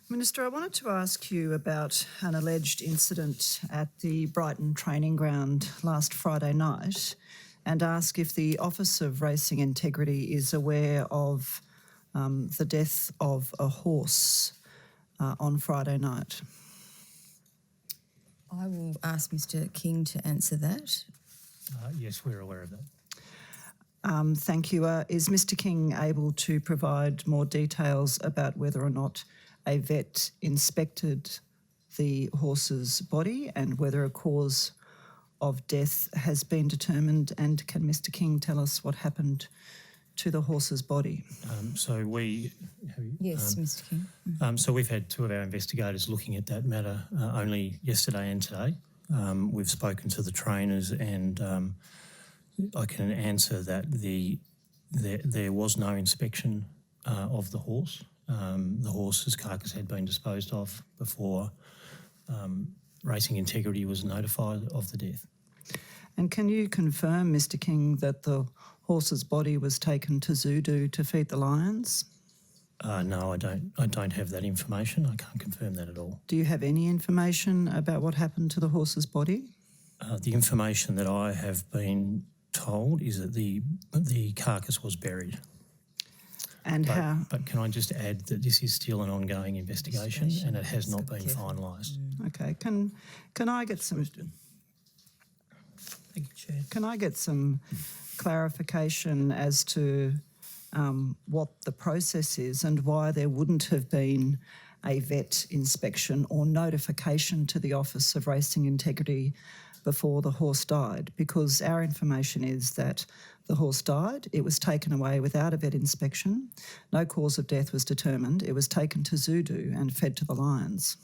Minister, I wanted to ask you about an alleged incident at the Brighton training ground last Friday night and ask if the Office of Racing Integrity is aware of the death of a horse on Friday night. I will ask Mr King to answer that. Yes, we're aware of that. Thank you. Is Mr King able to provide more details about whether or not a vet inspected the horse's body and whether a cause of death has been determined? And can Mr King tell us what happened to the horse's body? Yes, Mr King. So we've had two of our investigators looking at that matter only yesterday and today. We've spoken to the trainers and I can answer that there was no inspection of the horse. The horse's carcass had been disposed of before Racing Integrity was notified of the death. And can you confirm, Mr King, that the horse's body was taken to Zudu to feed the lions? No, I don't have that information. I can't confirm that at all. Do you have any information about what happened to the horse's body? The information that I have been told is that the carcass was buried. And how? But can I just add that this is still an ongoing investigation and it has not been finalised. Okay. Can I get some? Thank you, Chair. Can I get some clarification as to what the process is and why there wouldn't have been a vet inspection or notification to the Office of Racing Integrity before the horse died? Because our information is that the horse died, it was taken away without a vet inspection, no cause of death was determined, it was taken to Zudu and fed to the lions.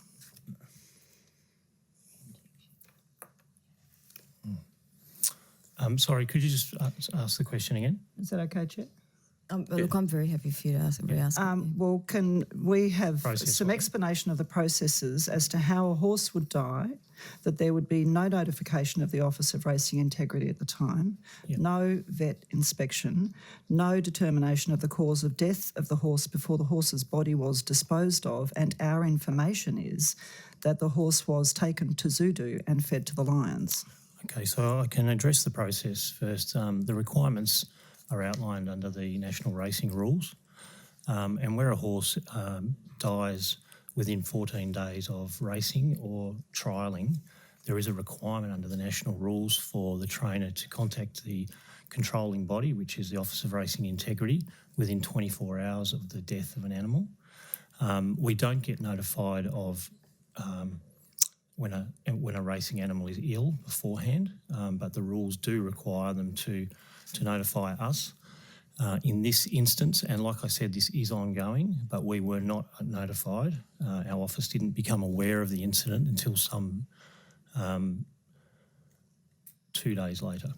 Sorry, could you just ask the question again? Is that okay, Chair? Look, I'm very happy for you to ask. Well, can we have Process some explanation of the processes as to how a horse would die, that there would be no notification of the Office of Racing Integrity at the time, no vet inspection, no determination of the cause of death of the horse before the horse's body was disposed of, and our information is that the horse was taken to Zudu and fed to the lions? Okay, so I can address the process first. The requirements are outlined under the national racing rules, and where a horse dies within 14 days of racing or trialling, there is a requirement under the national rules for the trainer to contact the controlling body, which is the Office of Racing Integrity, within 24 hours of the death of an animal. We don't get notified of when a racing animal is ill beforehand, but the rules do require them to notify us. In this instance, and like I said, this is ongoing, but we were not notified. Our office didn't become aware of the incident until some 2 days later.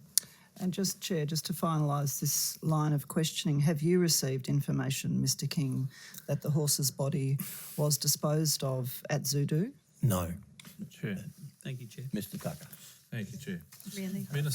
And just, Chair, just to finalise this line of questioning, have you received information, Mr King, that the horse's body was disposed of at Zudu? No. Chair. Thank you, Chair. Mr Tucker. Thank you, Chair. Really? Minister.